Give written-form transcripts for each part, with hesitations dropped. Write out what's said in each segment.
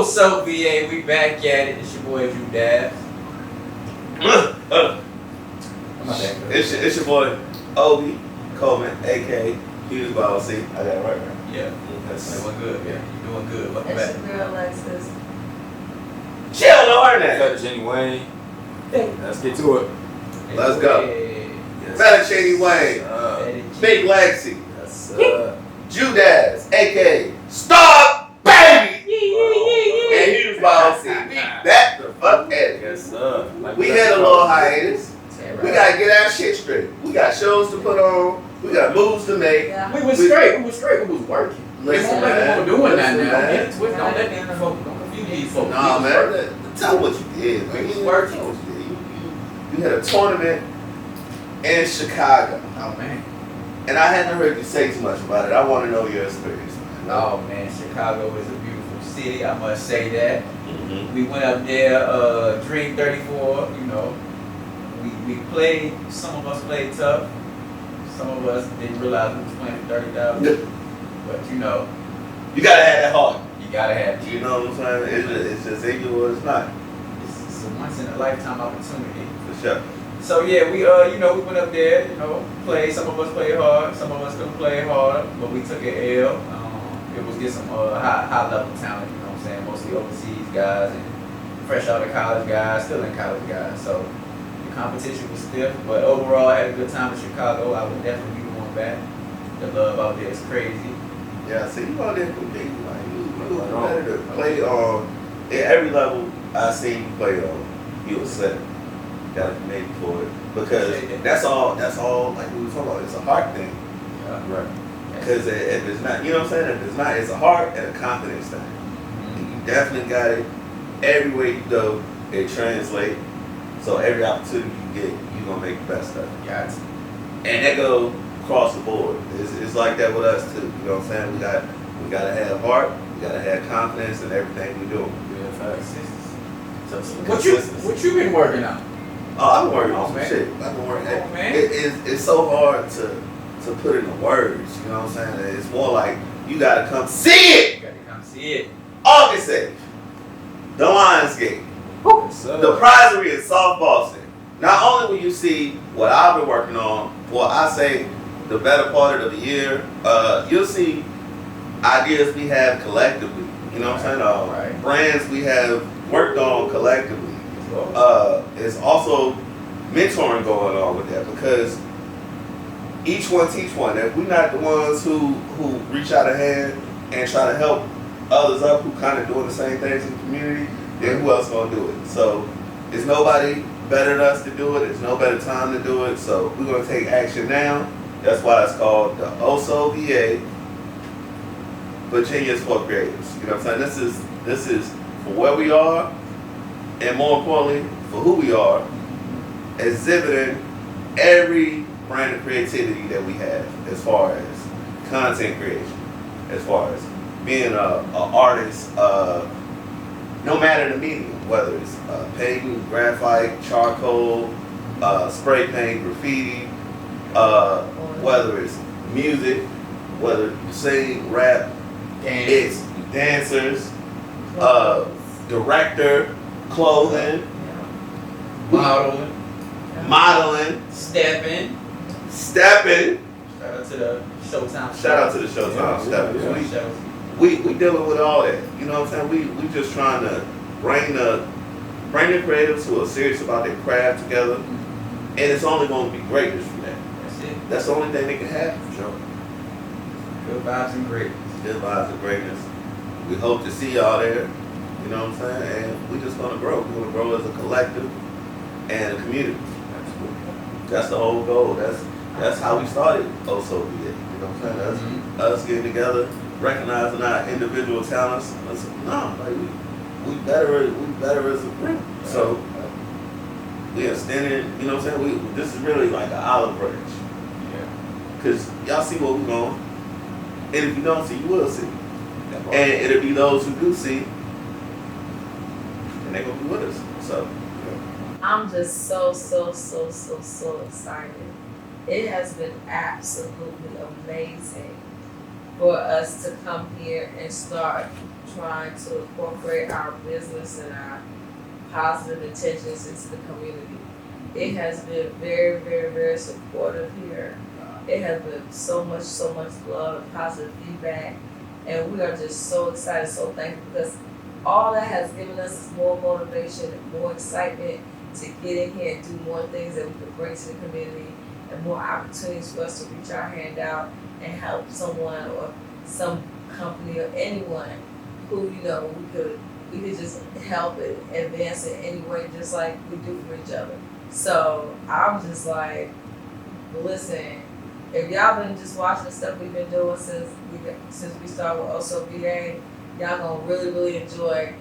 OHSO VA, we back at it. It's your boy Drew Dabs. It's your boy Obi Coleman, aka Hughes Ball. See, I got it right. Yeah, that's doing good. Yeah, you're doing good. Welcome That's back. your girl Alexis. She don't know her name. Fettuccine Wayne. Let's get to it. Let's go. Yes. Fettuccine Wayne, Big Lexi, Judas, aka Star Baby, and Hughes Ball. See, we back the fuck at it. Yes, sir. We had a little hiatus. We gotta get our shit straight. We got shows to put on. We got moves to make. Yeah. We was straight. We was working. Listen, We man. won't doing that Listen, now. man. Get it twisted. Don't let these folks, don't confuse these folks. Nah, We was man. working. Tell what you did, man. We was working. Tell what you did. You had a tournament in Chicago, Oh man. and I hadn't heard you say too much about it. I want to know your experience. Oh man, Chicago is a beautiful city. I must say that. Mm-hmm. We went up there, Dream 34. You know, we played. Some of us played tough. Some of us didn't realize we was playing for 30,000. But you know, You gotta have that heart. you gotta have. You know what I'm saying? It's just either or it's not. It's a once in a lifetime opportunity. For sure. So yeah, we we went up there, played. Some of us played hard, some of us couldn't play hard, but we took an L. It was get some high level talent, you know what I'm saying? Mostly overseas guys and fresh out of college guys, still in college guys. So the competition was stiff, but overall I had a good time in Chicago. I would definitely be going back. The love out there is crazy. Yeah, see, you out there competing. Like, you a competitor. Play on at every level I seen you play on, you a set. Gotta be made for it. Because that's all like we were talking about, it's a heart thing. Right. Because if it's not, you know what I'm saying? If it's not, it's a heart and a confidence thing. And you definitely got it. Everywhere you go, it translates. So every opportunity you get, you're gonna make the best of it. Got it. And that goes across the board. It's like that with us too. You know what I'm saying? We gotta have heart, we gotta have confidence in everything we do. Yeah, facts. What you been working on? Oh, I've been working on some man. shit. I've been working. Oh, man. It's so hard to put into words. You know what I'm saying? It's more like you gotta come see it. You gotta come see it. August 8th, the Lionsgate, Yes, sir. the Prizery in South Boston. Not only will you see what I've been working on for, I say, the better part of the year, you'll see ideas we have collectively. You know what I'm saying? Right. Brands we have worked on collectively. There's also mentoring going on with that because each one teach one. If we're not the ones who reach out a hand and try to help others up who kind of doing the same things in the community, then who else gonna do it? So there's nobody better than us to do it. There's no better time to do it. So we're gonna take action now. That's why it's called the OHSO VA Virginia's for Creatives. You know what I'm saying? This is for where we are, and more importantly, for who we are, exhibiting every brand of creativity that we have as far as content creation, as far as being an artist, no matter the medium, whether it's painting, graphite, charcoal, spray paint, graffiti, whether it's music, whether you sing, rap, it's dancers, director, clothing, modeling, Stepping. Shout Shout out to the Showtime. Shout out to the Showtime stepping. Shows. We dealing with all that. You know what I'm saying? We just trying to bring the creatives who are serious about their craft together, and it's only going to be greatness from that. That's it. That's the only thing they can have. Sure. Good vibes and great. Good vibes of greatness. We hope to see y'all there. You know what I'm saying? And we just gonna grow. We're gonna grow as a collective and a community. That's the whole goal. That's how we started OHSO VA. You know what I'm saying? That's us getting together, recognizing our individual talents. We better as a group. So we extended, you know what I'm saying? This is really like an olive branch. Yeah. Cause y'all see where we going. And if you don't see, you will see. And it'll be those who do see, and they're gonna be with us. So I'm just so excited. It has been absolutely amazing for us to come here and start trying to incorporate our business and our positive intentions into the community. It has been very, very, very supportive here. It has been so much love and positive feedback. And we are just so excited, so thankful because all that has given us is more motivation and more excitement to get in here and do more things that we could bring to the community and more opportunities for us to reach our hand out and help someone or some company or anyone who, we could just help it advance in any way just like we do for each other. So I'm just like, listen, if y'all been just watching the stuff we've been doing since we started with OHSO Va, y'all gonna really, really enjoy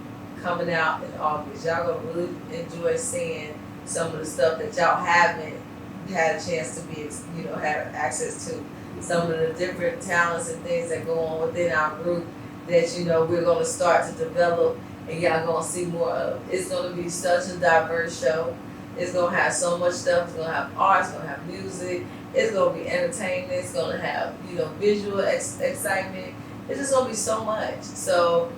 coming out in August. Y'all gonna really enjoy seeing some of the stuff that y'all haven't had a chance to have access to. Some of the different talents and things that go on within our group that we're gonna start to develop and y'all gonna see more of. It's gonna be such a diverse show. It's gonna have so much stuff. It's gonna have art. It's gonna have music. It's gonna be entertainment. It's gonna have visual excitement. It's just gonna be so much. So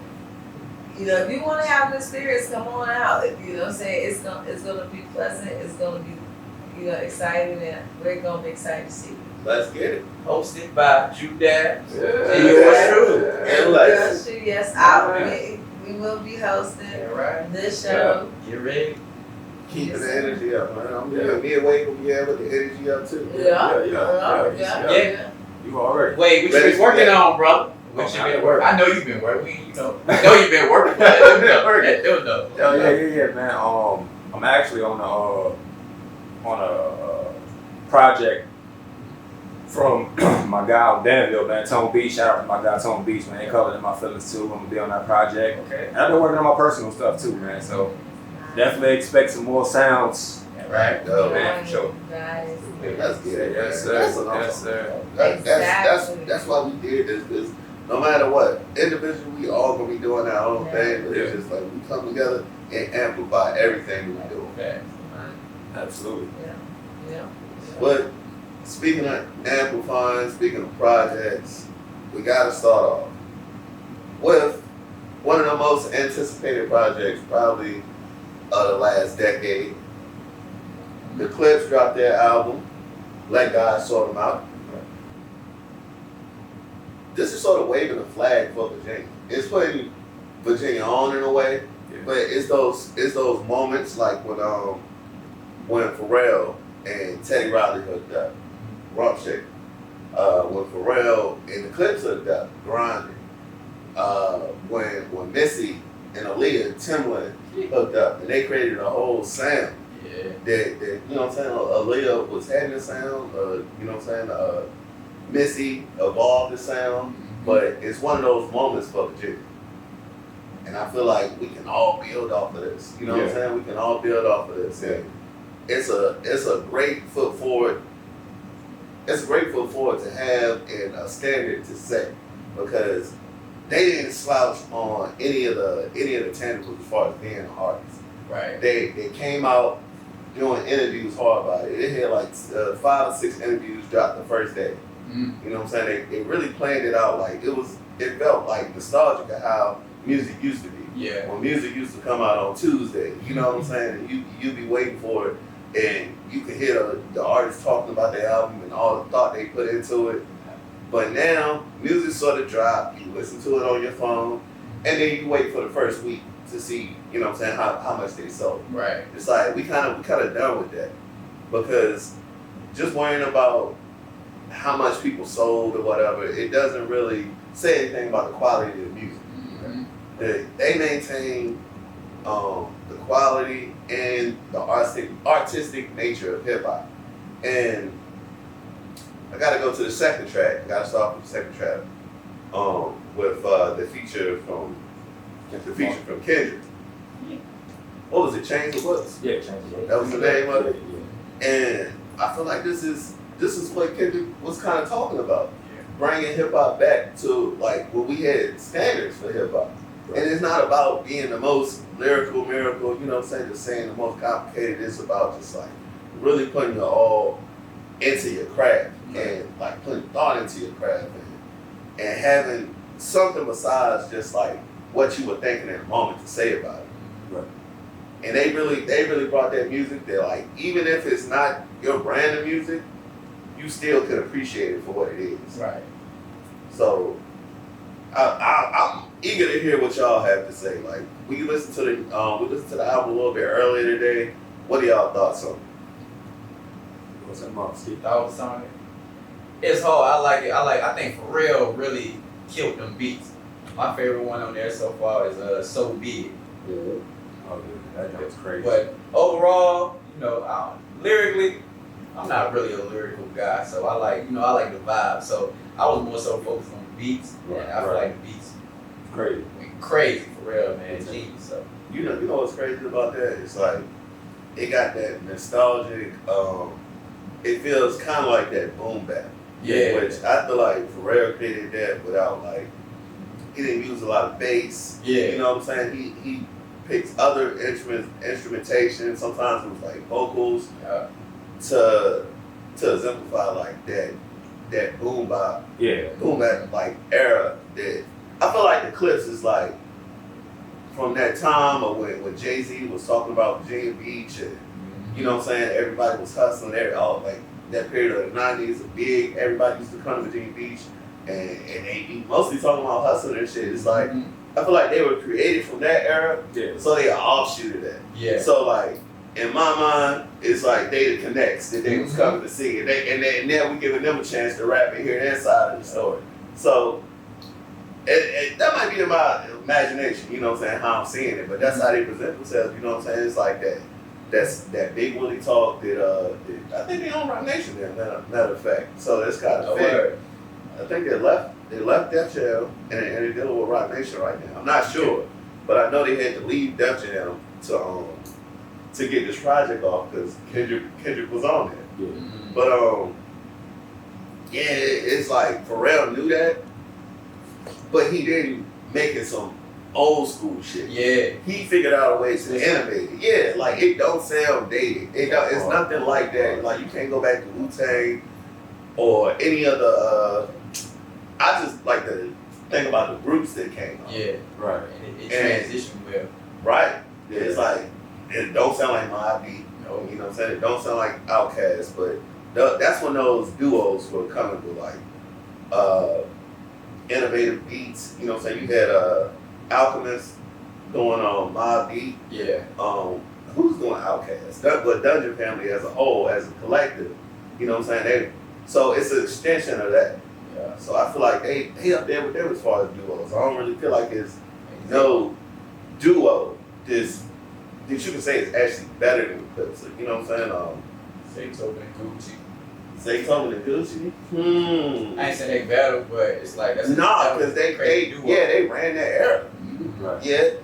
if you want to have an experience, come on out. You know what I'm saying? It's gonna be pleasant. It's gonna be exciting, and we're gonna be excited to see you. Let's get it. Hosted by Judah. And Lex. Yes, we will be hosting Right. this show. Get ready. Keeping the energy up, man. Me and Wade will be able to the energy up too. Yeah. You already. Wait, what you Ready been for working that. on, brother? What you been working? I know you've been working. I know you've been working. Yeah, man. I'm actually on a project from my guy out in Danville, man, Tone Beach. Shout out to my guy Tone Beach, man. They covered in my feelings too. I'm gonna be on that project. Okay. And I've been working on my personal stuff too, man. So definitely expect some more sounds. Right. Man, for sure. Guys. Let's get it. Yes, sir. That's what I'm Yes, sir. That's why we did this. Because no matter what, individually we all gonna be doing our own thing, but it's just like we come together and amplify everything we do. Okay. Absolutely. Yeah. But speaking of amplifying, speaking of projects, we gotta start off with one of the most anticipated projects probably of the last decade. The Clipse dropped their album, Let God Sort Them Out. This is sort of waving a flag for Virginia. It's putting Virginia on in a way, but it's those moments like when Pharrell and Teddy Riley hooked up, Rump Shaker. When Pharrell and the Clipse hooked up, Grinding. When Missy and Aaliyah and Timbaland hooked up, and they created a whole sound. Yeah. That you know what I'm saying? Aaliyah was having the sound. You know what I'm saying? Missy evolved the sound, but it's one of those moments for Virginia. And I feel like we can all build off of this. You know what I'm saying? We can all build off of this. And it's a great foot forward. It's a great foot forward to have and a standard to set, because they didn't slouch on any of the tangibles as far as being an artist. Right. They came out doing interviews hard about it. They had like 5 or 6 interviews dropped the first day. You know what I'm saying? They really planned it out like it felt like nostalgic of how music used to be. Yeah. When music used to come out on Tuesday, you know what I'm saying? And you'd be waiting for it, and you could hear the artist talking about their album and all the thought they put into it. But now, music sort of dropped. You listen to it on your phone, and then you wait for the first week to see, you know what I'm saying, how much they sold. Right. It's like we kind of done with that, because just worrying about how much people sold or whatever, it doesn't really say anything about the quality of the music. They maintain the quality and the artistic nature of hip hop. And I gotta go to the second track. I gotta start with the second track with the feature from Kendrick. What was it? Change the Books? Yeah, change the That was the name of it. And I feel like this is what Kendrick was kind of talking about, bringing hip hop back to like when we had standards for hip hop. And it's not about being the most lyrical miracle, you know what I'm saying, just saying the most complicated. It's about just like really putting your all into your craft and like putting thought into your craft and having something besides just like what you were thinking in the moment to say about it. Right. And they really brought that music. They're like, even if it's not your brand of music, you still could appreciate it for what it is. Right. So I'm eager to hear what y'all have to say. Like, we listened to the album a little bit earlier today. What are y'all thoughts on it? What's that about, Steve? Thoughts on it? It's hard. I like it. I think Pharrell really killed them beats. My favorite one on there so far is So Be It. Oh, yeah, that joint's crazy. But overall, lyrically, I'm not really a lyrical guy, so I like the vibe. So I was more so focused on the beats, and I feel like the beats Crazy. went crazy for real, man. Genius. So You know what's crazy about that? It's like it got that nostalgic. It feels kind of like that boom bap. yeah, Which I feel like Pharrell created that without like he didn't use a lot of bass. yeah, You know what I'm saying? He picks other instrumentation. Sometimes it was like vocals to exemplify like that boom bap like era that I feel like the Clipse is like from that time of when Jay-Z was talking about Virginia Beach and you know what I'm saying, everybody was hustling all like that period of the 90s, big, everybody used to come to Virginia Beach and they be mostly talking about hustling and shit. It's like I feel like they were created from that era, so they are offshoot of that. yeah. So like in my mind, it's like they the connects that they was coming to see, and now we giving them a chance to rap and hear their side of the story. So that might be in my imagination, you know what I'm saying, how I'm seeing it, but that's how they present themselves, you know what I'm saying. It's like that. That's that Big Willie talk that I think they own Rock Nation there, matter of fact. So that's kind of fair. I think they left Def Jam and they're dealing with Rock Nation right now. I'm not sure, but I know they had to leave Def Jam to get this project off because Kendrick was on there. Yeah. But it's like Pharrell knew that, but he didn't make it some old school shit. Yeah. He figured out a way to innovate it. Yeah, like it don't sound dated. It's nothing like that. Like you can't go back to Wu-Tang or any other. I just like to think about the groups that came out. Yeah. Right. And it transitioned well. Right. Yeah, it's like it don't sound like Mobb Deep. No. You know what I'm saying? It don't sound like Outkast, but that's when those duos were coming with like innovative beats. You know what I'm saying? You had Alchemist doing Mobb Deep. Yeah. Who's doing Outkast? But Dungeon Family as a whole, as a collective. You know what I'm saying? So it's an extension of that. Yeah. So I feel like they up there with them as far as duos. I don't really feel like it's no duo that you can say is actually better than Clipse. You know what I'm saying? Zaytoven and Gucci. Zaytoven and Gucci? I ain't saying they better, but it's like that's because they ran that era. Right. Yeah,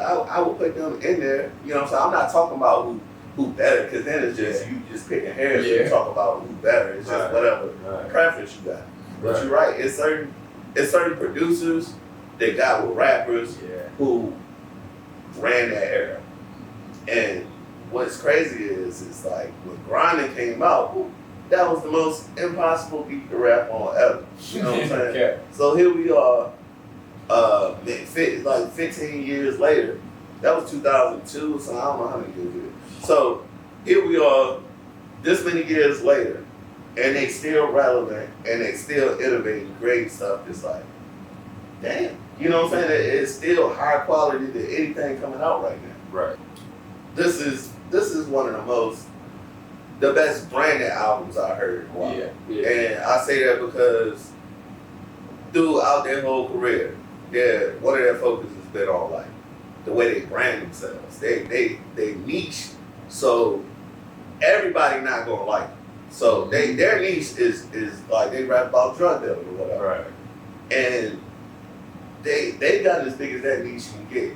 I would put them in there. You know what I'm saying? I'm not talking about who better, because then it's just you just picking hairs when you talk about who better. It's just whatever preference you got. But you're right. It's certain producers that got with rappers who ran that era. And what's crazy is like when Grinding came out, that was the most impossible beat to rap on ever. You know what I'm saying? Yeah. So here we are, like 15 years later. That was 2002, so I don't know how many years it is. So here we are, this many years later, and they still relevant, and they still innovating great stuff. It's like, damn. You know what I'm saying? It's still high quality to anything coming out right now. Right. This is one of the best branded albums I heard in a while. Yeah. And I say that because throughout their whole career, one of their focus has been on like the way they brand themselves. They niche, so everybody not gonna like them. So their niche is like they rap about drug dealing or whatever. Right. And they got as big as that niche can get.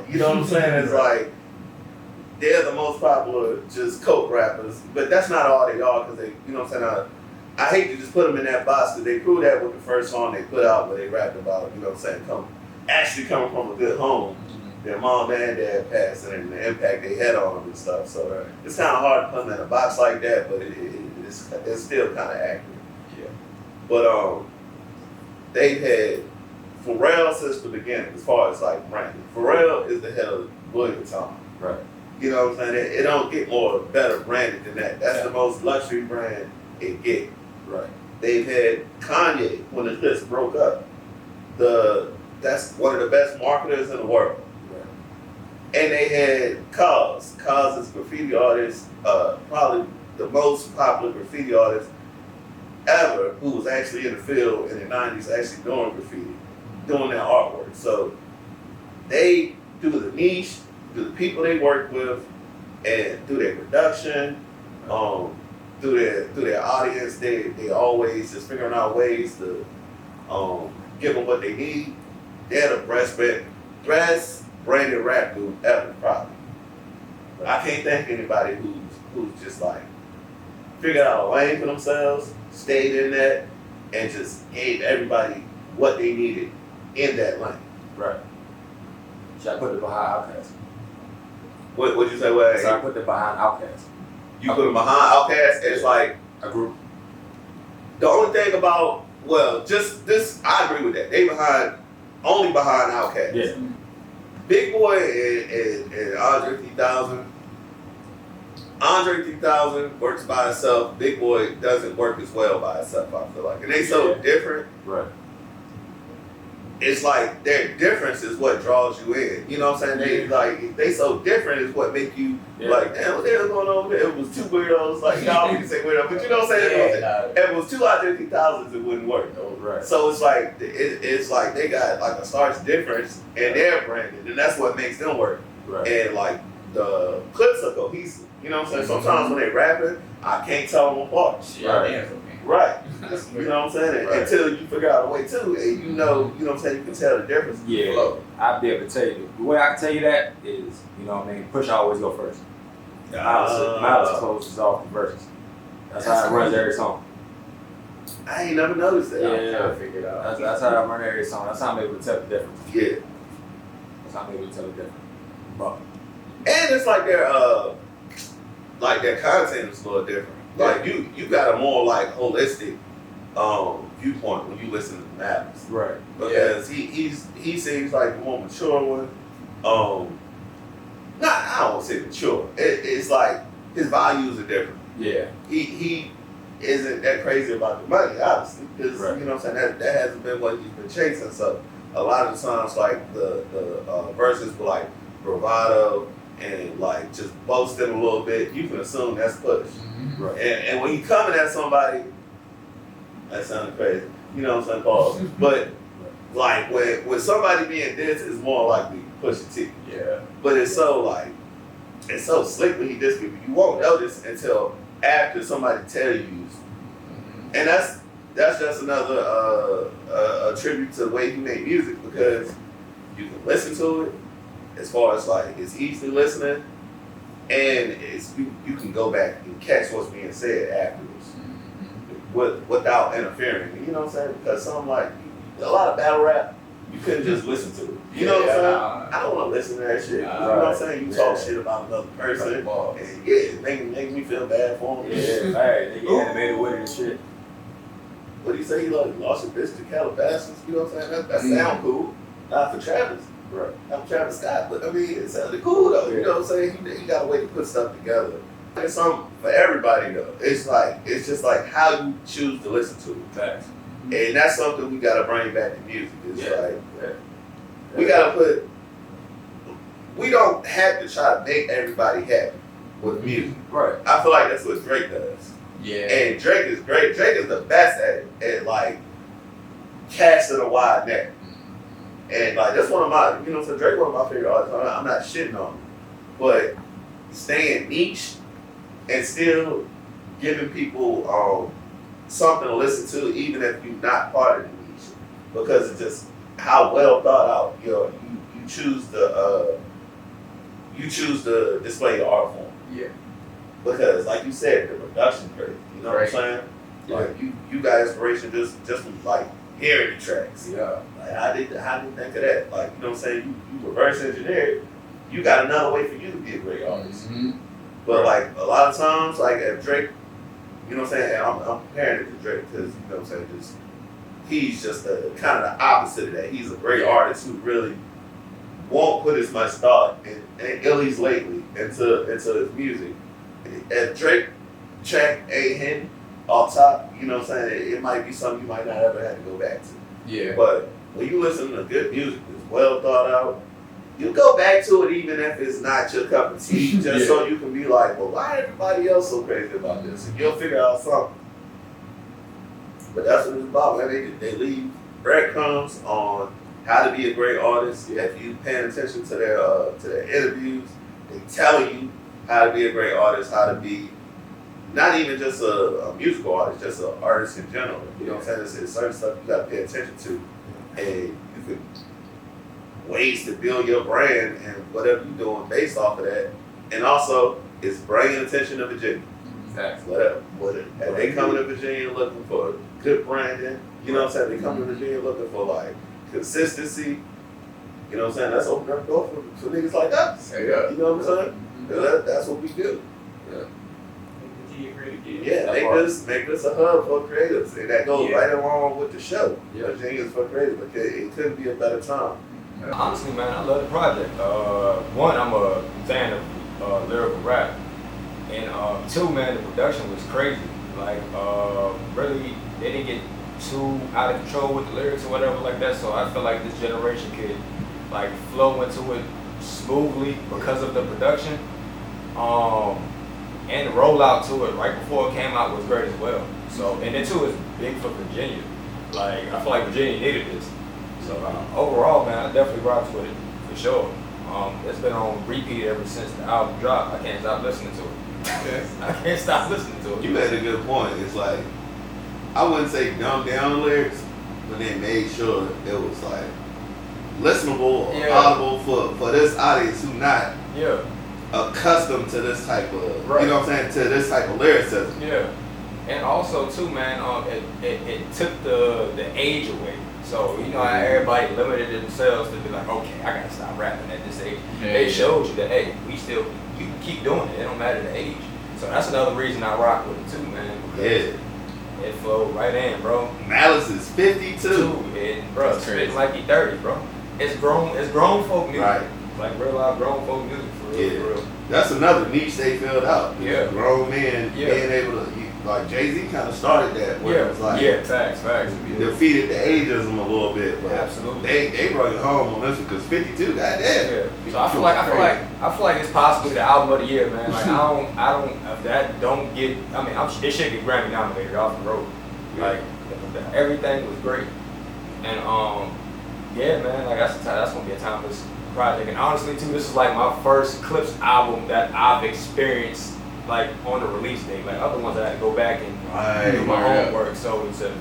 You know what I'm saying? It's like they're the most popular just coke rappers, but that's not all they are, because they, you know what I'm saying? I hate to just put them in that box, because they proved that with the first song they put out where they rapped about, you know what I'm saying, actually coming from a good home. Their mom and dad passed, and the impact they had on them and stuff. So it's kind of hard to put them in a box like that, but it's still kind of accurate. Yeah. But they've had Pharrell since the beginning, as far as like branding. Pharrell is the head of Louis Vuitton. Right. You know what I'm saying? It don't get more better branded than that. That's the most luxury brand it get. Right. They've had Kanye when the Clipse broke up. That's one of the best marketers in the world. Right. And they had Cause. Cause is graffiti artist, probably the most popular graffiti artist ever, who was actually in the field in the 90s actually doing graffiti, doing their artwork. So they do the niche, do the people they work with, and do their production, through their audience. They always just figuring out ways to give them what they need. They're the best branded rap group ever, probably. I can't think of anybody who's just like figured out a lane for themselves, stayed in that, and just gave everybody what they needed in that lane. Right. Should I put it behind Outkast? What'd you say? What? So I put it behind Outkast. You put them behind Outkast. It's like A group. the only thing about just this. I agree with that. They only behind Outkast. Yeah. Big Boy and Andre 3000. Andre 3000 works by himself. Big Boy doesn't work as well by himself, I feel like. And they so different. Right. It's like their difference is what draws you in. You know what I'm saying? They so different is what make you like, damn, what the hell's going on there? It was two weirdos, like y'all can say weirdo, but you know what I'm saying? If it was two Andre 3000s, it wouldn't work. Right. So it's like it's like they got like a stark difference in their branding, and that's what makes them work. Right. And like the clips are cohesive. You know what I'm saying? Sometimes when they rapping, I can't tell them apart. Right. You know what I'm saying? Right. Until you figure out a way to, and you know what I'm saying, you can tell the difference. Yeah. I'll be able to tell you. The way I can tell you that is, you know what I mean, Push always go first. Miles closes off the verses. That's how it runs every song. I ain't never noticed that. Yeah. Figure it out. That's how I run every song. That's how I'm able to tell the difference. Yeah. That's how I'm able to tell the difference. But And it's like their content is a little different. Like you got a more like holistic viewpoint when you listen to Maps. right. Because he seems like the more mature one. I don't want to say mature. It's like his values are different. Yeah. He isn't that crazy about the money, obviously, because Right. you know what I'm saying, that hasn't been what he's been chasing. So a lot of the times, like the verses were like bravado and like just boasting a little bit. You can assume that's push. Right. And when you coming at somebody, that sounded crazy. You know what I'm saying, Paul? But like when somebody being this is more likely push the T. Yeah. But it's so slick when he diss people. You won't notice until after somebody tell you. And that's just another a tribute to the way he made music, because you can listen to it as far as like it's easy listening, and it's you can go back and catch what's being said afterwards without interfering. You know what I'm saying? Because some like a lot of battle rap, you couldn't just listen to it. You know what I'm saying? I don't want to listen to that shit. You know what I'm saying? You talk shit about another person, and it make me feel bad for him. Yeah. Hey, they get animated with it and shit. What do you say? You lost your bitch to Calabasas? You know what I'm saying? That sound cool. Not for Travis. Right. Not for Travis Scott, but I mean, it sounded cool though. You know what I'm saying? He got a way to put stuff together. It's something for everybody though. It's just like how you choose to listen to it. Facts. And that's something we gotta bring back to music. It's Yeah. we gotta we don't have to try to make everybody happy with music. Right. I feel like that's what Drake does. Yeah. And Drake is great. Drake is the best at it, at like casting a wide net. And like that's one of my, you know, so Drake one of my favorite artists. I'm not shitting on him, but staying niche and still giving people something to listen to, even if you're not part of the niche, because it's just how well thought out. You know, you choose to display your art form. Yeah. Because like you said, the production crazy. You know what I'm saying? Like you got inspiration just from like hearing the tracks. Yeah. Like how did you think of that? Like, you know what I'm saying? You reverse engineered. You got another way for you to be a great artist. But like a lot of times, like if Drake, you know what I'm saying? I'm comparing it to Drake because, you know what I'm saying, just he's just the kind of the opposite of that. He's a great artist who really won't put as much thought, and at least lately, into his music. And Drake track ain't hitting off top, you know what I'm saying? It might be something you might not ever have to go back to. Yeah. But when you listen to good music that's well thought out, you go back to it even if it's not your cup of tea, just so you can be like, well, why everybody else so crazy about this? And you'll figure out something. But that's what it's about, man. They leave breadcrumbs on how to be a great artist. If you paying attention to their interviews, they tell you how to be a great artist, how to be not even just a musical artist, just an artist in general. You know what I'm saying? There's certain stuff you got to pay attention to, and you can ways to build your brand and whatever you're doing based off of that. And also, it's bringing attention to Virginia. Exactly. And they coming to Virginia looking for good branding. You know what I'm saying? They coming to Virginia looking for like consistency. You know what I'm saying? That's opening up the door for niggas like us. Yeah. You know what I'm saying? That's what we do. Yeah, make this a hub for creatives, and that goes right along with the show. Virginia's for creatives, but it couldn't be a better time. Honestly, man, I love the project. One, I'm a fan of lyrical rap, and two, man, the production was crazy. Like, really, they didn't get too out of control with the lyrics or whatever like that. So I feel like this generation could like flow into it smoothly because of the production. And the rollout to it right before it came out was great as well. So, and then too, it's big for Virginia. Like, I feel like Virginia needed this. So overall, man, I definitely rocked with it for sure. It's been on repeat ever since the album dropped. I can't stop listening to it. I can't stop listening to it. You made a good point. It's like, I wouldn't say dumb down the lyrics, but they made sure it was like listenable or audible for this audience who not accustomed to this type of, you know what I'm saying, to this type of lyricism. Yeah. And also too, man, it took the age away. So, you know how everybody limited themselves to be like, okay, I gotta stop rapping at this age. They showed you that, hey, you can keep doing it. It don't matter the age. So that's another reason I rock with it too, man. Because it flowed right in, bro. Malice is 52. And bro, it's spitting like he 30, bro. It's grown folk music. Right. Like real life grown folk music for real, for real. That's another niche they filled out. Yeah. Grown men being able to, like Jay-Z kind of started that. Where it was like, facts. Defeated the ageism a little bit. But absolutely. They brought it home on this because 52, goddamn. Yeah. So I feel like it's possibly the album of the year, man. Like I don't if that don't get. I mean, it should get Grammy nominated off the road. Like everything was great, and yeah, man. Like that's gonna be a timeless project. And honestly, too, this is like my first Clipse album that I've experienced like on the release date. Like other ones I had to go back and do my homework. So to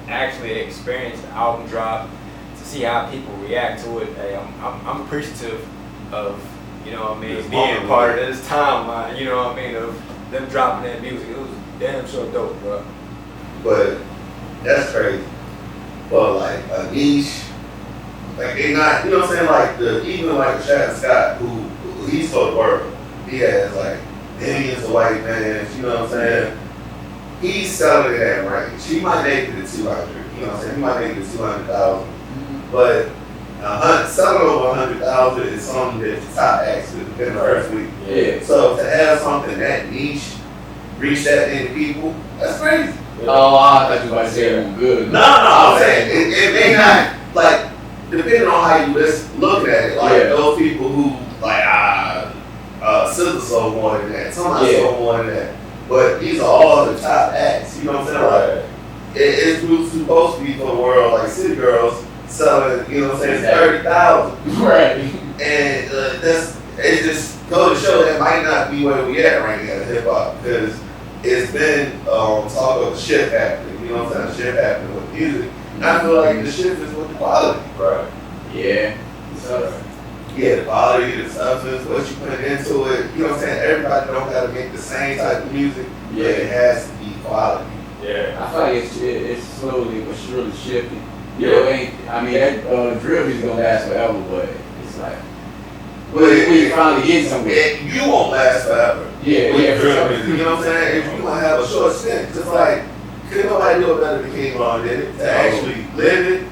actually experience the album drop, to see how people react to it, hey, I'm appreciative of, you know what I mean, being part of this timeline, you know what I mean, of them dropping that music. It was damn sure dope, bro. But that's crazy. Well, like a niche, like they not, you know what I'm saying, like even like Travis Scott, who he's so the world, he has like millions of white fans, you know what I'm saying? He's selling it at range. He might make it to 200, you know what I'm saying? He might make it to 200,000. But selling over 100,000 is something that the top acts in the first week. Yeah. So to have something that niche reach that many people, that's crazy. Oh, I thought you were about to say it was good. No, I'm saying it may not, like, depending on how you look at it, like those people who like Scissor sold more than that, somebody sold more than that. But these are all the top acts, you know what I'm saying? Like, it's supposed to be for the world, like City Girls selling, you know what I'm saying, 30,000. Right. And it just goes to show that might not be where we at right now in hip hop, because it's been talk of the shift happening, you know what I'm saying? The shift happening with music. And I feel like the shift is with the quality. Right. Yeah. The quality, the substance, what you put into it. You know what I'm saying? Everybody don't gotta make the same type of music. Yeah. But it has to be quality. Yeah. I feel like it's slowly but surely shifting. You know, that drill music gonna last forever, but it's like when you finally get somewhere, you won't last forever. Yeah. Drill music, you know what I'm saying? If you gonna have a short stint, just like couldn't nobody do it better than King Von did it. To actually live it,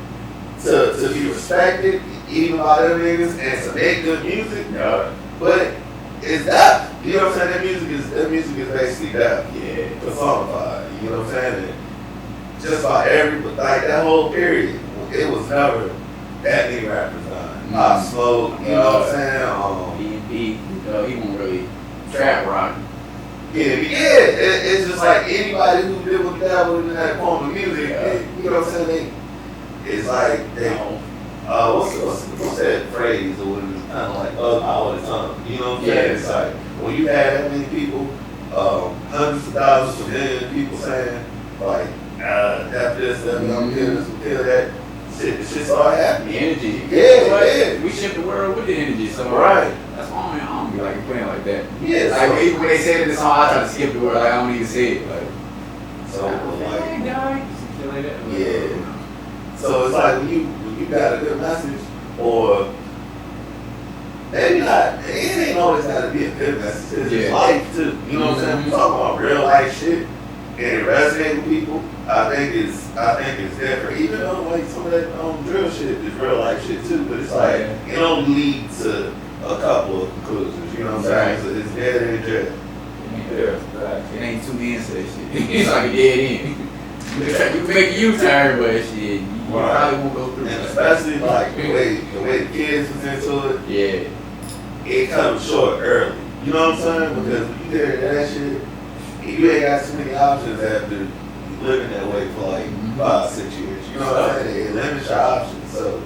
to be respected, even by them niggas, and to make good music. Yeah. But it's that. You know what I'm saying? That music is basically that. Yeah. Personified. You know what I'm saying? And just by like that whole period, it was never that many rappers done. Pop Smoke, you know what I'm saying? He won't really trap rock. It's just like anybody who did with dabble in that form of music, you know what I'm saying? It's like they, what's that phrase? It was kind of like all the time. You know what I'm saying? It's like when you had that many people, hundreds of thousands of millions of people saying like, after this, I'm killing this, I'm killing that. Shit started happening. The energy. Yeah. We shift the world with the energy. So right. That's why I don't be like playing like that. Yeah. Like even when they say it in the song, I try to skip the word. Like I don't even say it. Like so like that. Yeah. So it's like when you got a good message, or maybe not. It ain't always got to be a good message. It's just life too. You know what I'm saying? We talking about real life shit. And it resonates with people. I think it's different. Even though like some of that drill shit is real life shit too, but it's like it don't lead to a couple of conclusions. You know what I'm saying? So it's dead in jail. It ain't too ends to that shit. It's like a dead end. You can make a U-turn, but shit, you probably won't go through. And especially like the way the kids was into it. Yeah. It comes short early. You know what I'm saying? Because when you hear that shit. You ain't got too many options after living that way for like 5-6 years. You know what I'm saying? It limits your options. So,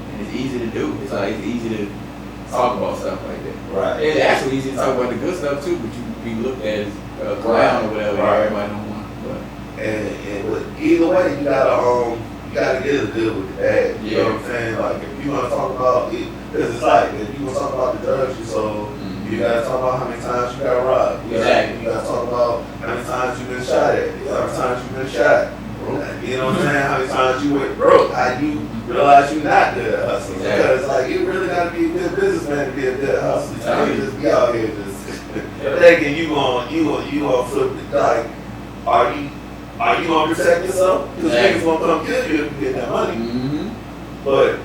and it's easy to do. It's like it's easy to talk about stuff like that. Right. It's actually easy to talk about the good stuff too, but you be looked at as a clown or whatever. Right. Everybody don't want. But and with either way, you gotta get a deal with the bad. You know what I'm saying? Like if you want to talk about it, because it's like if you want to talk about the drugs you sold. You gotta talk about how many times you got robbed. You gotta talk about how many times you've been shot at. How many times you've been shot. You know what I'm saying? How many times you went broke. How you realize you're not good at hustling. Because like you really gotta be a good businessman to be a good hustler. You can't just be out here just thinking you gonna flip it. Like, are you gonna protect yourself? Because niggas gonna come kill you if you get that money. But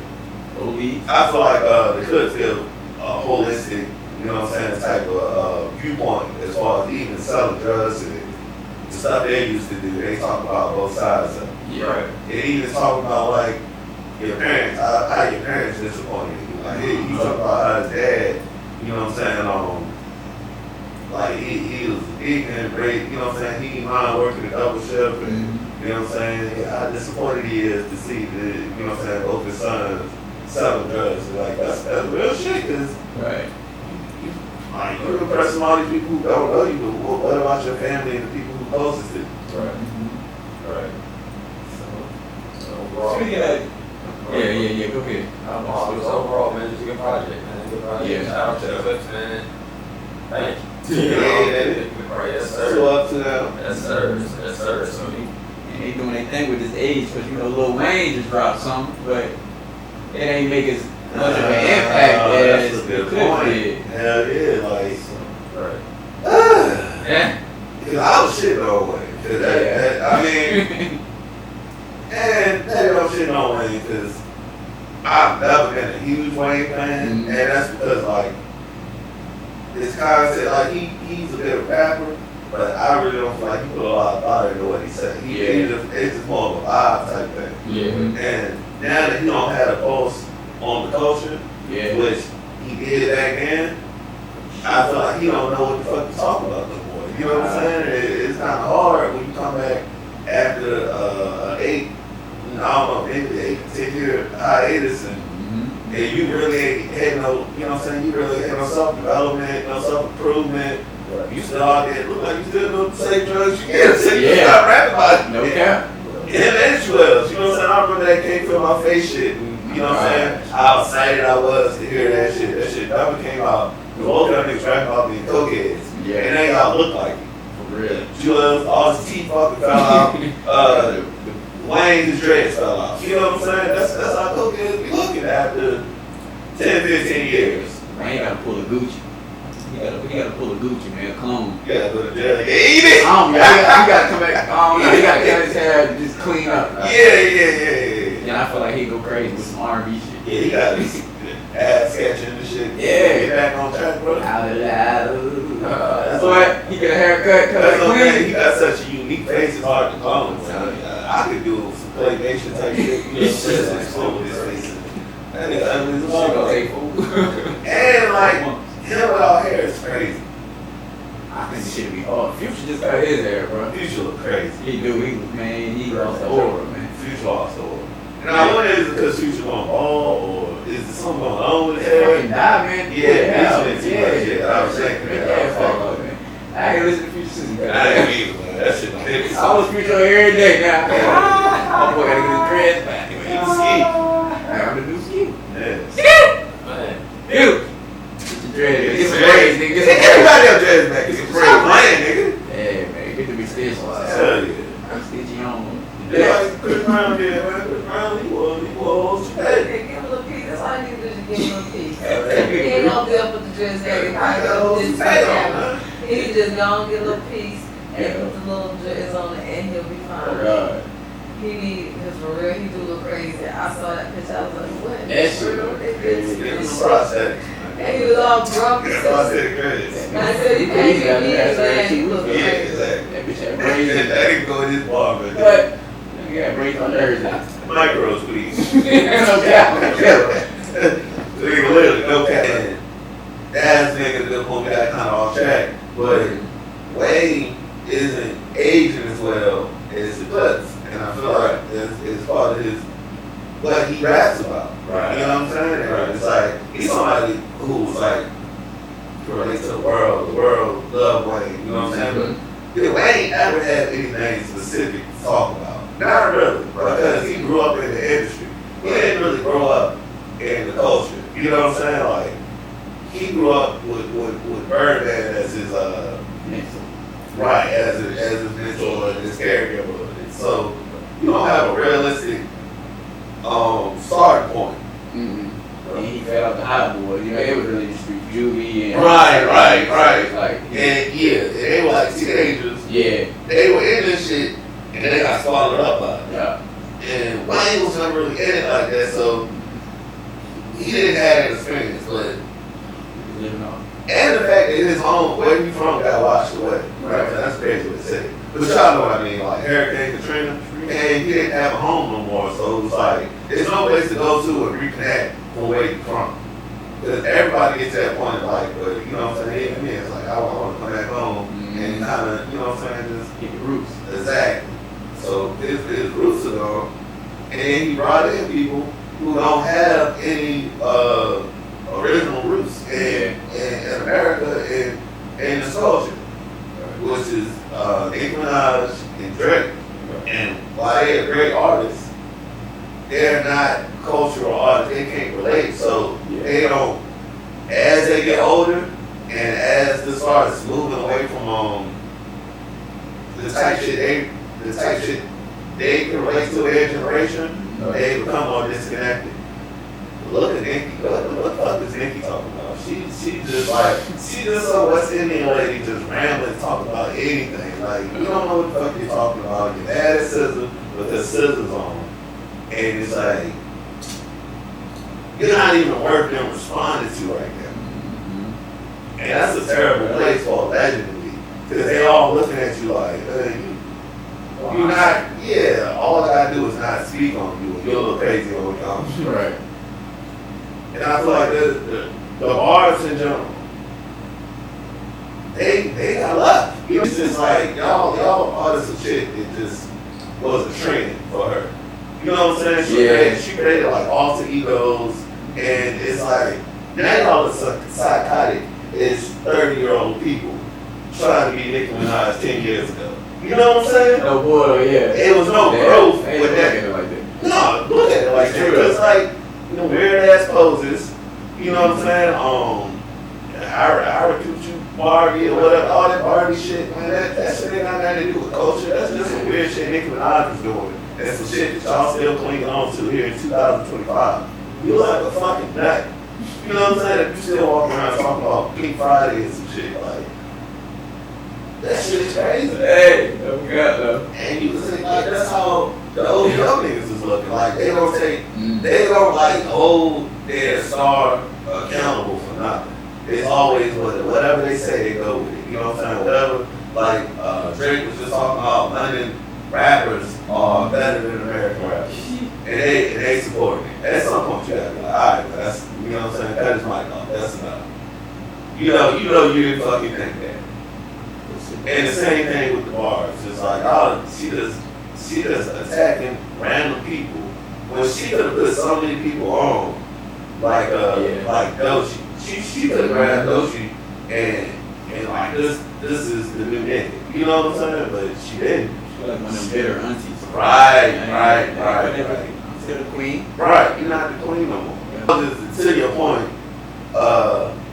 I feel like the Clipse feel holistic. You know what I'm saying, type of viewpoint as far as even selling drugs and the stuff they used to do. They talk about both sides of it. yeah. Right. And even talk about like your parents, how your parents disappointed you. Like he talk about how his dad, you know what I'm saying, like he was ignorant, great, you know what I'm saying, he didn't mind working a double shift and you know what I'm saying, how disappointed he is to see the, you know what I'm saying, both his sons selling drugs. And like that's real shit, cause like, you're impressing all these people who don't know you, but what about your family and the people who closest to you? Right. So overall, Speaking of, yeah, go ahead. Overall, man, just a good project, man. Good project. Yeah. Shout out to the Clipse, man. Thank you. Yes, sir. So up to them. Yes, sir. So And they doing their thing with this age, because you know Lil Wayne just dropped something, but it ain't make as much of an impact as the Clipse did. Hell yeah, like. right. Yeah. Cause I was shitting on Wayne. I mean, and maybe I'm shitting on Wayne because I've never been a huge Wayne fan, and that's because like his concept, like he's a good rapper, but I really don't feel like he put a lot of thought into what he said. It's just more of a vibe type thing. Yeah. And now that he don't have a pulse on the culture, which he did back then, I feel like he don't know what the fuck he's talking about no more. You know what I'm saying? It's kind of hard when you come back after I don't know, maybe 8 to 10 year hiatus and you really ain't had no, you know what I'm saying? You really had no self-development, no self-improvement. You still out there, look like you still doing the same drugs you get. So you start rapping about it. No cap. Him and Jewels, you know what I'm saying? I remember that came from my face shit. And, you know what I'm saying? How excited I was to hear that shit. That shit never came out. Both of them niggas rapping about being cokeheads. Yeah. And they all look like it. For real. Jewels, all his teeth fucking fell out. Wayne, his dreads fell out. You know what I'm saying? That's how cokeheads be looking after 10, 15 years. Wayne gotta pull a Gucci. He gotta pull a Gucci, man, clone. You gotta go to jail. Eat it. He gotta come back. He gotta cut his hair and just clean up. Yeah. And I feel like he go crazy with some R&B shit. Yeah, he got his ass sketching and shit. Yeah. Get back on track, bro. That's why he get a haircut, cut That's it okay. clean. He got such a unique face. It's hard to clone. I could do some claymation type shit. You know, just clone his face. That nigga ugly as Shit gonna fuck. take food. And like him without hair is crazy. I think this shit be hard. Future just cut his hair, bro. Future look crazy. He do. He lost the aura, man. Future lost the aura. And I wonder is it because Future going bald or is there something going on with his hair? Fucking die, man. Yeah, Future too much shit. I was thinking Man, that. yeah, fuck up, man. I ain't listen to Future since he got I that. ain't either, man. That shit don't hit me. I was Future on every day now. My boy gotta get his dreads back. He's ski. I'm the new ski. Yeah. Man. Dude. Get your dreads. Get some Yeah. braids, nigga. Get some braids. Everybody up there is back. It's a pretty playing, nigga. Yeah, man. Get to be stitched. Hell yeah. I'm stitching on. Yeah, like Chris Brown did, man. Chris Brown, he was Hey, give him a little piece. That's all you need to do is give him a little piece. He ain't gonna be up with the dress head. He probably just he just gonna get a little piece and put the little dress on it and he'll be fine. Oh, God. He need, cause for real, he do look crazy. I saw that picture, I was like, what? That shit look crazy. Give him some prosthetics. And he was all grumpy. Prosthetic credits. And I said, you can't get me, man. You look Yeah, crazy. exactly. That bitch had braids. That ain't go in his barber. But, you got braids on Thursday. Micros, please. No doubt. Nigga, literally, no cap. That's nigga the one we got kind of off track. But Wayne isn't aging as well as the Clipse. And I feel like it's part of his, what he raps about. Right. You know what I'm saying? And Right. it's like, he's somebody who's like, relates to the world love Wayne. You know what I'm saying? But Wayne never had anything specific to talk about. Not really, because he grew up in the industry. He didn't really grow up in the culture. You know what I'm saying? Like, he grew up with Birdman as his right, as his mentor and his caregiver. So you don't have a realistic starting point. Mm-hmm. And he fell out the hot boy. You know, it was really just juvie and Right. Like, And yeah, they were like teenagers. yeah, They were in this shit and they got swallowed up by it. yeah. And Wayne was never really in it like that, so he didn't have that experience. But Living on. and the fact that his home, where he from, got washed away. Right? That's crazy to say. But y'all know what I mean, like Hurricane Katrina, and he didn't have a home no more, so it was like, there's no place to go to and reconnect from where you're from. Because everybody gets to that point in life, but you know what I'm saying, even me, it's like, I want to come back home and kind of, you know what I'm saying, just Get the roots. exactly. So his roots are gone, and then he brought in people who don't have any original roots in America and in this culture, which is Nicki Minaj and Drake. And while they're great artists, they're not cultural artists. They can't relate, so they don't. As they get older, and as this starts moving away from the type shit they can relate to their generation, they become more disconnected. Look at Nicki. What the fuck is Nicki talking about? She just a West Indian lady just rambling, talking about anything. Like, you don't know what the fuck you're talking about. You're mad at SZA with her scissors on. And it's like, you're not even worth them responding to right now. And that's a terrible place for a legend to be. Because they all looking at you like, you're not, all I gotta do is not speak on you. You're a little crazy when it comes. Right. And I feel like the artists in general, they got left. It's just like, y'all artists of shit, it just was a trend for her. You know what I'm saying? She created like alter egos, and it's like, now y'all are psychotic is 30-year-old people trying to be Nicki Minaj 10 years ago. You know what I'm saying? No boy, yeah. It was no growth Ain't with no that. looking like that. No, look at it like that. It's like, weird ass poses. You know what I'm saying? I recruit you, Barbie or whatever, all that Barbie shit, man. That shit ain't got nothing to do with culture. That's just some weird shit Nicki Minaj is doing. And some shit that y'all still clinging on to here in 2025. You like a fucking nut. You know what I'm saying? If you still walking around talking about Pink Friday and some shit, like, that shit is crazy. Hey, no cap though. And you can say, like, that's how the old young niggas is looking. Like, they don't like hold their star accountable for nothing. It's always whatever they say, they go with it. You know what I'm saying? Whatever, like, Drake was just talking about London rappers are better than American rappers. And they support me. At some point, you gotta be like, alright, that's, you know what I'm saying? Cut his mic off. That's enough. You know you didn't fucking think that. And the same thing with the bars. It's like, oh, she just attacking random people when she could have put so many people on, like Doechii. She could have grabbed Doechii and like this is the new nigga. You know what I'm saying? But she didn't. She like one of them bitter aunties. Right. I'm still the queen. Right, you're not the queen no more. Just to your point,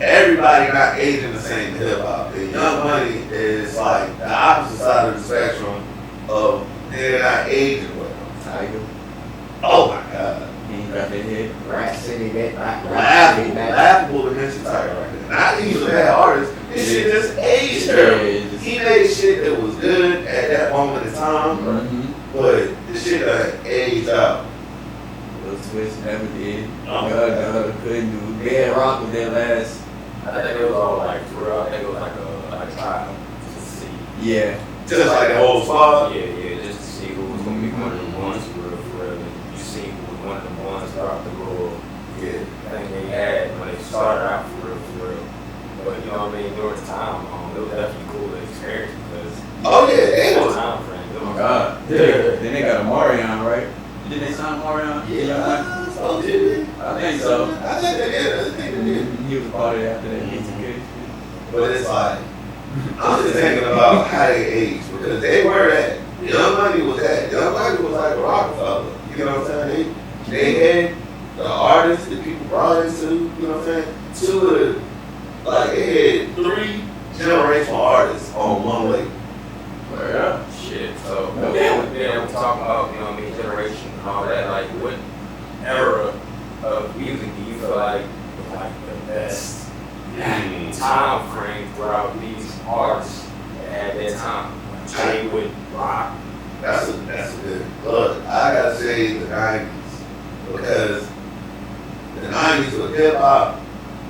everybody not aging the same in hip hop. And Young Money is like the opposite side of the spectrum of they're not aging well. Tiger. Oh my God. He ain't got that head. Rat City, Laughable to mention Tiger right there. Not he's a bad artist. This shit just aged her. He made shit that was good at that moment in time, but the shit that aged out. Little Twist never did. Oh, God, couldn't do. Bad Rock was their last. I think it was all like for real. I think it was like a trial to see. Yeah. Just like the whole squad. Yeah, just to see who was gonna be one of the ones for real. And you see who was one of the ones throughout the little thing they had when they started out for real. But you know what I mean, during the time, it was definitely cool to experience because They was. time frame. Oh my God. Then they got a Marion, right? Did they sign Marion? So did I think so. I think they did. He was a part of it after that ATK. But it's like, I'm just thinking about how they aged because they were that. Young Money was that. Young Money was like a Rockefeller. You know what I'm saying? They had the artists that people brought into, you know what I'm saying? Two of the, like, they had 3 generational artists on one label. Yeah. Shit. So then we're talking about, you know what I mean, generation and all that. Like, what era of music do you feel like the best time frame throughout these artists at that time? Jay with rock. That's a good look. I gotta say the 90s because the 90s was hip hop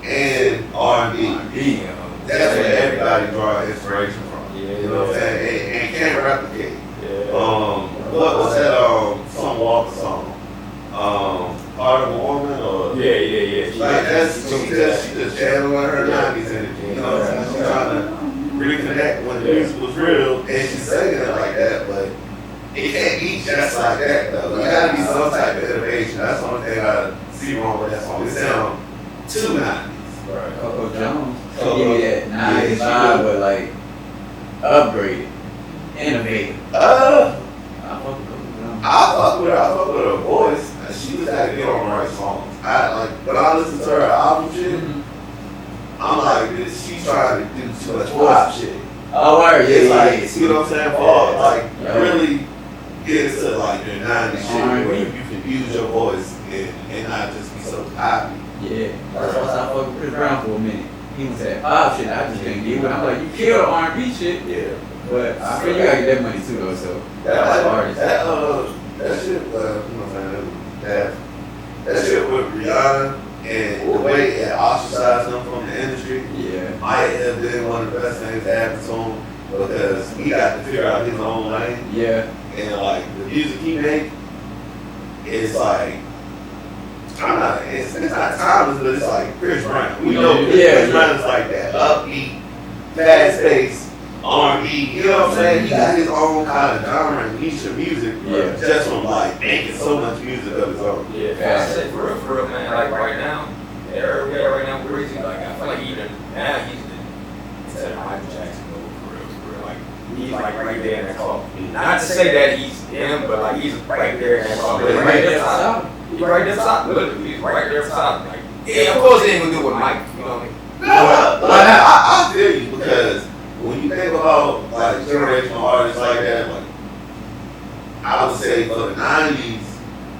and R&B. That's where everybody draw inspiration from. Yeah. You know what I'm saying? And can't replicate. Yeah. What was that some Walker song? Part of a Woman or Yeah. like she just channeling her 90s energy. You know what I'm saying? She's trying to reconnect when the music was real and she's singing it like that, but it can't be just like that though. There gotta be some type of innovation. That's the only thing I see wrong with that song. It sounds too 90s. Right. Coco Jones. She gave me that 90s vibe, but like upgraded, innovative. I fuck with Coco Jones. I fuck with her voice. She was got to get on the right songs. When I listen to her album shit, I'm like, she's trying to do too much pop shit. Oh, word, It's yeah. like, you know what I'm saying? For really get into like your 90s shit where you can use your voice and not just be so poppy. Yeah, that's why I fucked with Chris Brown for a minute. He was that pop shit, I just couldn't get with. I'm like, you killed the R&B shit. Yeah. But I feel you gotta get that money too though, so. That shit, you know what I'm saying? That shit with Rihanna and the way it ostracized him from the industry might have been one of the best things that happened to him because he got to figure out his own lane. Yeah. And like the music he make, it's like, it's not timeless, but it's like Chris Brown. We know Chris Brown is like that upbeat, fast paced R&B. You know what I'm saying? He got his own kind of genre and niche of music just from like making so much music of his own. Yeah, I said for real, man. Like right now, right now, crazy. Like I feel like even now he's instead of Michael Jackson, for real. Like he's like right there in that club. Not to say that he's him, but like he's right there in that club. He's right there beside. He's right there beside. Literally, he's right there beside. Like yeah, of course he ain't gonna do it with Mike. You know what I mean? I feel you because when you think about like generational artists like that, like I would say for the 90s,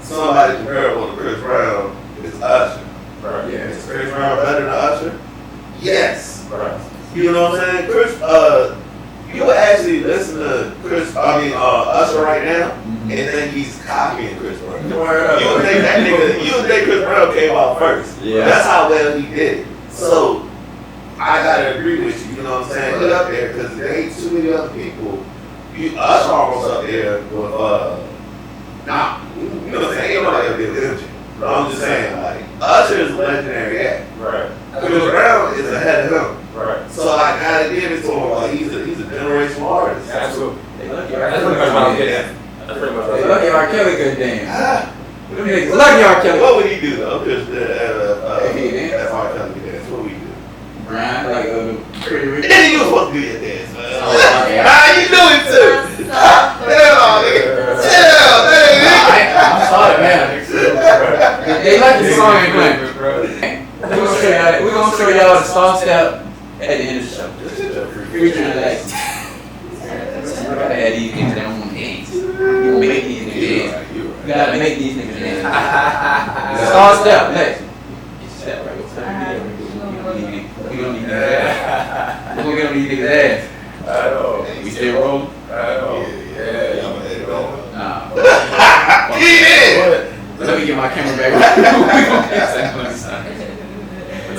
somebody comparable to Chris Brown is Usher. Right. Because Chris Yes. Right. You know what I'm saying? Chris, you would actually listen to Usher right now and think he's copying Chris Brown. You would think that nigga, you would think Chris Brown came out first. Yeah. That's how well he did it. So, I gotta agree with you, you know what I'm saying? Put it up there, because there ain't too many other people. Usher almost up there with, you know what I'm saying? Ain't nobody up there with Energy. But I'm just saying, like, Usher is a legendary act. Right. Chris Brown is ahead of him. Right. So I gotta give it to him. Like he's a generational artist. Absolutely. They lucky That's pretty much what I'm getting at. That's pretty much what I'm They getting lucky R. Kelly couldn't dance. Ah, Them niggas lucky R. Kelly. what would he do though? Because He dance. that's R. Kelly could dance. What would he do? Grind like pretty rich. Then you was supposed to do your dance, man. Oh, yeah. Nah, you do it too. Hell, nigga. Chill, nigga. I'm sorry, man. They like the song ain't playing. We're gonna show y'all the song step at the end of the show. Featuring like, you gotta have these niggas that don't want to dance. You gonna make these niggas dance. You gotta make these niggas dance. Song step, next. Get your step right. We don't need niggas ass. We're gonna get on these niggas ass. I know. We still rolling? I know. Yeah. Nah. Yeah. Let me get my camera back.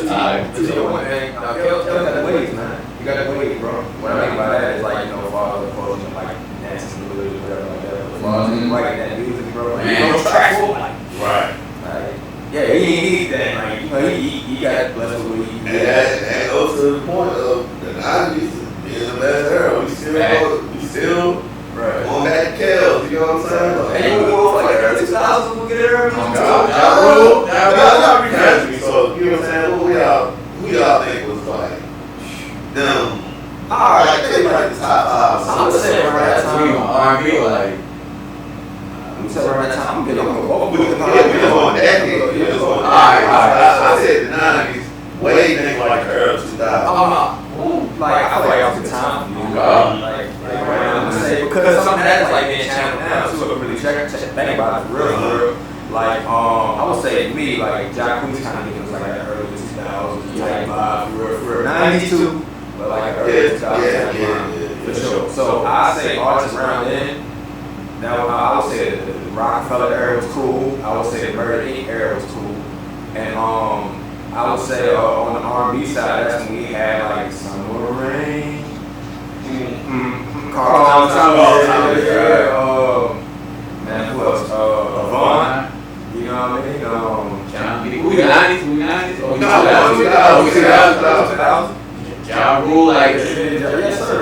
Alright. But you know one thing, Kel got the waves, man. You got the waves, bro. What I mean by that is like, you know, father, and like dancing to it or whatever like that. But like that music, bro. Like, you know, track like, Right. like, yeah, he that, like, you know, he got blessed with what he And that goes to the point of the 90s being the best era. We still right. on that Kel, you know what I'm saying? Like, And you go for like early 2000s, we'll get it early. Y'all refresh me, so you know what I'm saying? Who y'all think was like them? Like they like the top five. I'm just saying around that time. R&B or like, I'm saying around that time. I'm getting on We just on decade. We just on decade. I said the 90s, way things like the early 2000s. Like I feel like off the time, like around the same because some of that is like being channeled now. So really think about it for real. Like I would say me, like Jack Queen's kind of thinking was like the early 2000s, like for 92, but like early 2000s for sure. So I say artists around then. Now I would say the Rockefeller era was cool. I would say the Murder Inc. era was cool, and I would say on the R&B side, that's when we had like Summer Rain, Carl Thomas, man, who else? Vaughn, you know what I mean? we the 90s, we 90s, or we 2000s? Ja Rule, like, yes sir,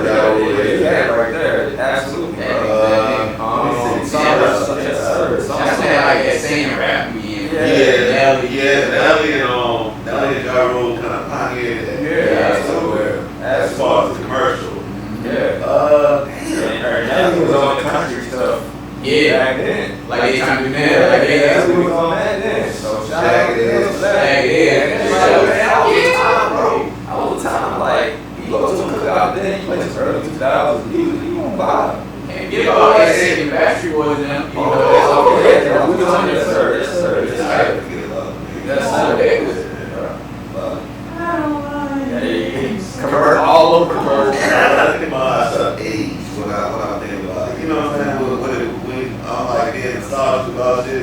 yeah, right there, absolutely. that's that like that singing rap we in. Nelly and Ja Rule kind of pioneered that. Somewhere as far as the commercial. Nelly was on the country stuff. Back then. Like they trying to do that, like Nelly they was on that then. So shout out to all the time, like you go to a cookout then, you play some early 2000s music, you won't vibe. And get all that shit in Backstreet Boys and them. You know, that's all Yeah, we was on yes sir. That's all they was. Convert all over the world. I think about age when I think about it. You know what I'm saying? When I'm like getting nostalgic about shit.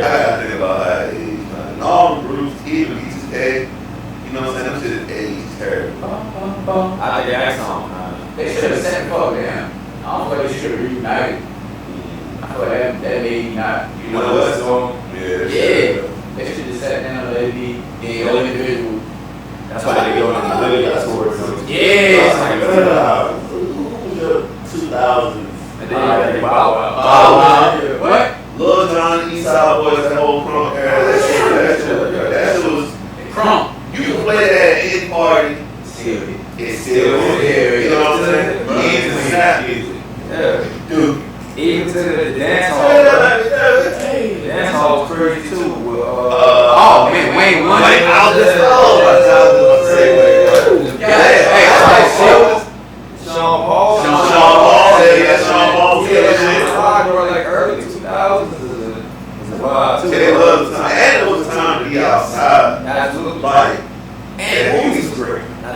I gotta think about how age. And all the groups, even ETK, you know what I'm saying? Them shit is age terrible. I think that song. They should have sent fuck down. I don't feel like they should have reunited. I feel like that lady not. You know what song? Yeah. They should have sat down and let it be their own individual. That's why they go on the Lydia tour. Yeah. 2000s. And then they Bow Wow. What? Lil Jon, East Side Boys, that whole crunk era. That shit was Crump. You can play that at any party. Still. It's still on. You know what I'm saying? Even snap music. Yeah. Dude. Even to the dance hall. Dance hall was crazy too. Oh man, Wayne Wonder. Like, I'll just say Sean Paul. Sean Paul, yeah, Sean Paul. Like early 2000s. It was time. And it was time to be outside. Absolutely. Like, and the movies was great. Not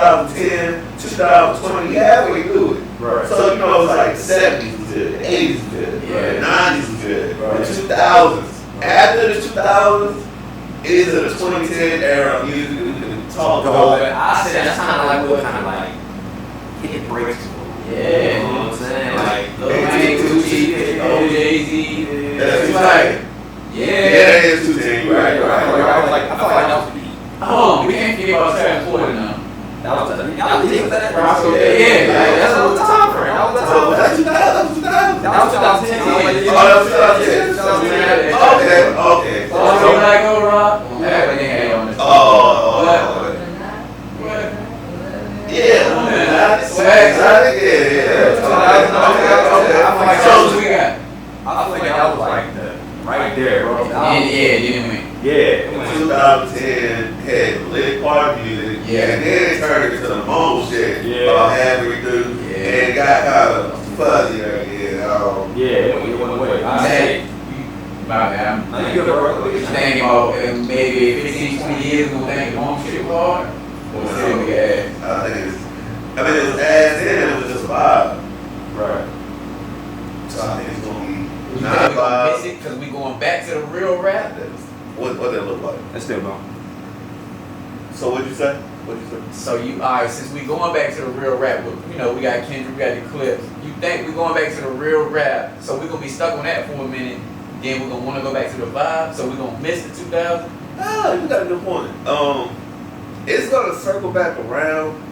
2010, 2020, halfway through it. Right. So, you know, it's like the 70s was good, the 80s was good, Yeah. the 90s was good, Right. the 2000s. After the 2000s, it is the 2010 era of music we can talk about. But I said that's kind of like what kind of like hit breaks. Yeah, you know what I'm saying? Like Lil Wayne, Gucci, OJZ. That's It's like, like, yeah, yeah. that is 210, right? I feel like that was the beat. Oh, we can't forget about Transport now. That was that. Roscoe, yeah, like, that's a little time frame. That was the Oh, time. was that 2000? That was 2010. Oh, that was 2010. Okay. Oh, so when I go rock, that when they had on this. Yeah. Swag. Yeah. Okay. So we got. I feel like that was like the right there, bro. Didn't we? Yeah. 2010 had lit party music, Yeah. and then it turned into the mole shit. Yeah. Halfway through, Yeah. and it got kind of fuzzy there. Yeah, it went away. I say, My bad. I think you're Thinking about maybe 15, 20 years ago, thinking the home shit was hard. Or still we got It's as in, it was just a vibe. right. So I think it's gonna be You not think a we gonna vibe. miss it because we going back to the real rap? What that look like? That's still going. So what'd you say? So alright, since we going back to the real rap, you know, we got Kendrick, we got the Clipse. You think we going back to the real rap? So we gonna be stuck on that for a minute. Then we're gonna want to go back to the vibe. So we gonna miss the 2000. Ah, you got a good point. It's gonna circle back around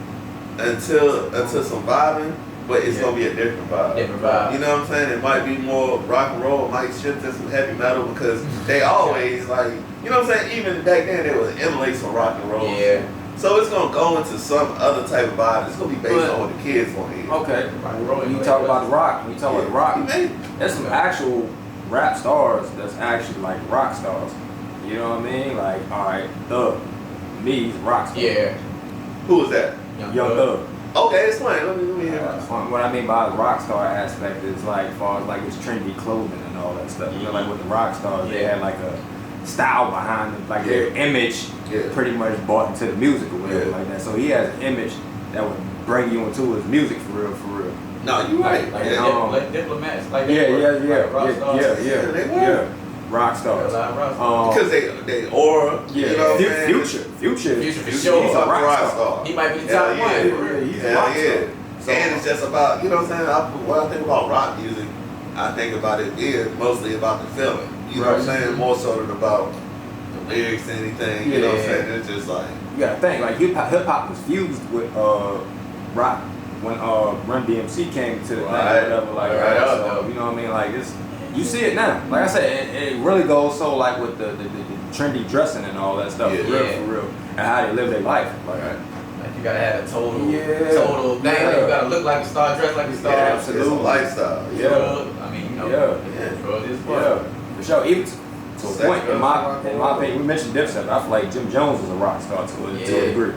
until some vibing, but it's gonna be a different vibe. Different vibe. You know what I'm saying? It might be more rock and roll, it might shift to some heavy metal because they always like, you know what I'm saying? Even back then they would emulate some rock and roll. Yeah. So it's gonna go into some other type of vibe. It's gonna be based But- on what the kids want to hear. Okay. Rock and roll, When you talk about the rock, You made it. there's some actual rap stars that's actually like rock stars. You know what I mean? Like, alright, Thug. Me, he's a rock star. Yeah. Who was that? Young Thug. Okay, explain. Let me hear. What I mean by the rock star aspect is like, as far as like it's trendy clothing and all that stuff. You know, like with the rock stars, they had like a style behind them, like their image Yeah. pretty much bought into the music or whatever Yeah. like that. So he has an image that would bring you into his music for real, for real. No, you right. Like, Yeah. like diplomats. Like Yeah, like rock stars. yeah. Rock stars. Because they aura, Yeah, you know what I'm saying? Future for sure. He's a rock star. He might be the Hell top yeah. one. For real. He's a Hell rock yeah. star. So, And it's just about, you know what I'm saying? When I think about rock music, I think about it is mostly about the feeling. You know what I'm Right. saying? More so than about the lyrics, anything. You know what I'm Yeah. saying? It's just like, you gotta think like hip hop was fused with rock when Run DMC came to the thing or Right. whatever like Right that. up, So, though. you know what I mean? Like this, you see it now. Like I said, it really goes so like with the trendy dressing and all that stuff. Yeah. For real, and how they live their life. Like, Like you gotta have a total thing. Yeah. Like you gotta look like a star, dress like a star. Yeah, it's a absolutely. lifestyle. Yeah. Drug, I mean, you know. Yeah. Drug is yeah, fun. for sure. Even to a point, in my opinion, we mentioned Dipset, but I feel like Jim Jones was a rock star to a degree.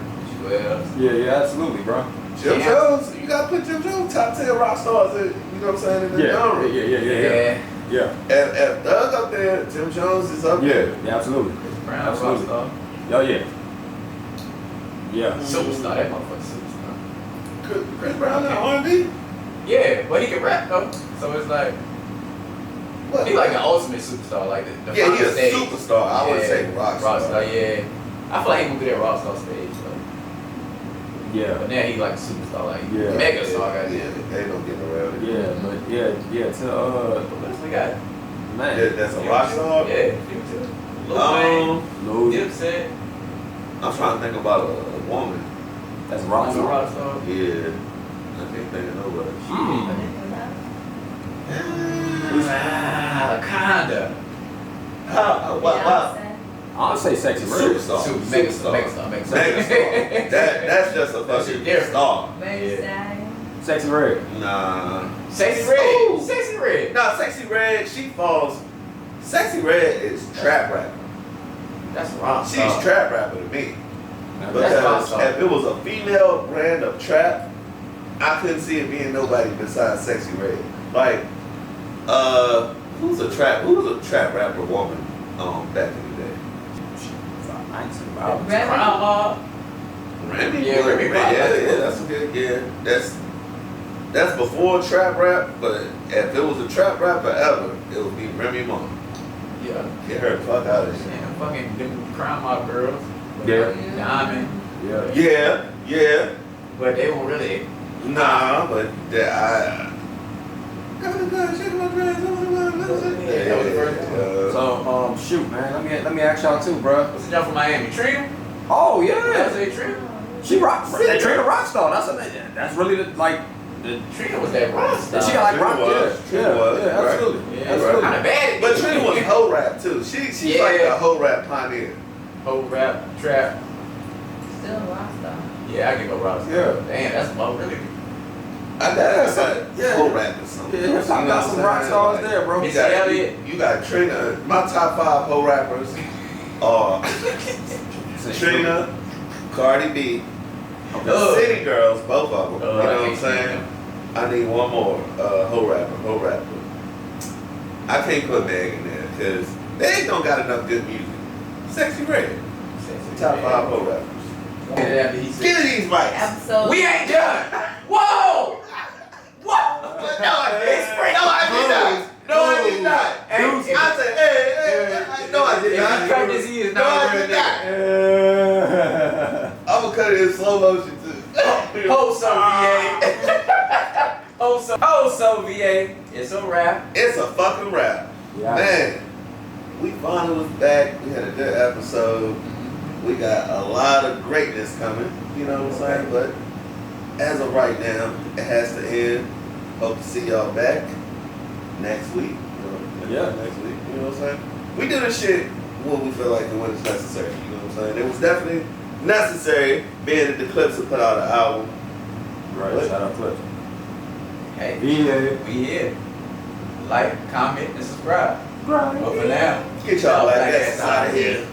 Well, Yeah, absolutely, bro. Jim Yeah. Jones, you gotta put Jim Jones top 10 rock stars in, you know what I'm saying, in the genre. Yeah. If Doug up there, Jim Jones is up there. Yeah, absolutely. Brown Absolutely. rock Oh yeah. Yeah. star. Superstar, that motherfucker superstar. Chris Brown and R&B? Yeah, but he can rap though. So it's like What? he like an ultimate superstar, like the Yeah, he's final a stage. superstar. I would say rock star. Yeah. I feel like he gonna do that rock star stage though. Yeah. But now he like a superstar, like Yeah. mega star, goddamn. Yeah, they don't get around it. Yeah, but yeah, to What else we got? man. That's a rock star? Yeah, Future. Lil Wayne, Lil, Dipset, I'm trying to think about a woman. that's a rock I'm a star. rock star. Yeah. I can't think of nobody. Kinda. Wow. I'll say Sexy Red. Superstar. Megastar. Megastar. That's just a fucking different. star. Sexy Red. Nah. Sexy Ooh. Red. Sexy Red. Nah, Sexy Red, she falls. Sexy Red is trap rapper. That's rock She's star. trap rapper to me. That's rock Because star. if it was a female brand of trap, I couldn't see it being nobody besides Sexy Red. Like, who was a trap rapper woman back in the day? I ain't seen about Crown Mob. Remy. Yeah, Remy Yeah, Pop. that's good. Yeah, that's before trap rap. But if it was a trap rapper ever, it would be Remy Ma. Yeah. Get her the fuck out of here. And fucking them Crown Mob girls. Yeah. Diamond. Yeah. Yeah. But they were really. Nah, but that That was the first one. So shoot, man. Let me ask y'all too, bro. What's the jump from Miami? Trina? Oh That yeah. was a Trina? She rock. That Trina Rockstar. That's really the Trina was that rock star. She got like Trina rock. was. Yeah, Trina was, yeah, right. absolutely. Yeah, Absolutely. kind of bad. But Trina was hoe rap too. She's Yeah. like a hoe rap pioneer. Whole rap, trap. Still a rock star. Yeah, I can go rock star. Yeah. Damn, that's about really. I got hoe rap or something. Yeah, I got some rock stars there, bro. You got, Elliott. you got Trina. My top 5 hoe rappers are Trina, Cardi B, the City Girls, both of them. You know what I'm saying? I need one more hoe rapper. I can't put Meg in there because they don't got enough good music. Sexy Red, top 5 hoe rappers. After he said, Give me these mics. Absolutely. we ain't done. Whoa! What? No, I did not. No, I did not. Hey, I said, hey, no, I did If you cut not. this, he is No, not I a real did not. nigga. I'm gonna cut it in slow motion too. OHSO VA. OHSO VA. It's a rap. It's a fucking rap. Yeah. Man, we finally was back. We had a good episode. We got a lot of greatness coming. You know what I'm saying? But as of right now, it has to end. Hope to see y'all back next week. Yeah. Next week. You know what I'm saying? We do this shit when we feel like and when it's necessary. You know what I'm saying? It was definitely necessary being that the Clipse have put out an album. Right. Shout out Clipse. Hey, Yeah. we here. Like, comment, and subscribe. Right. But for now, Get y'all black ass out of here.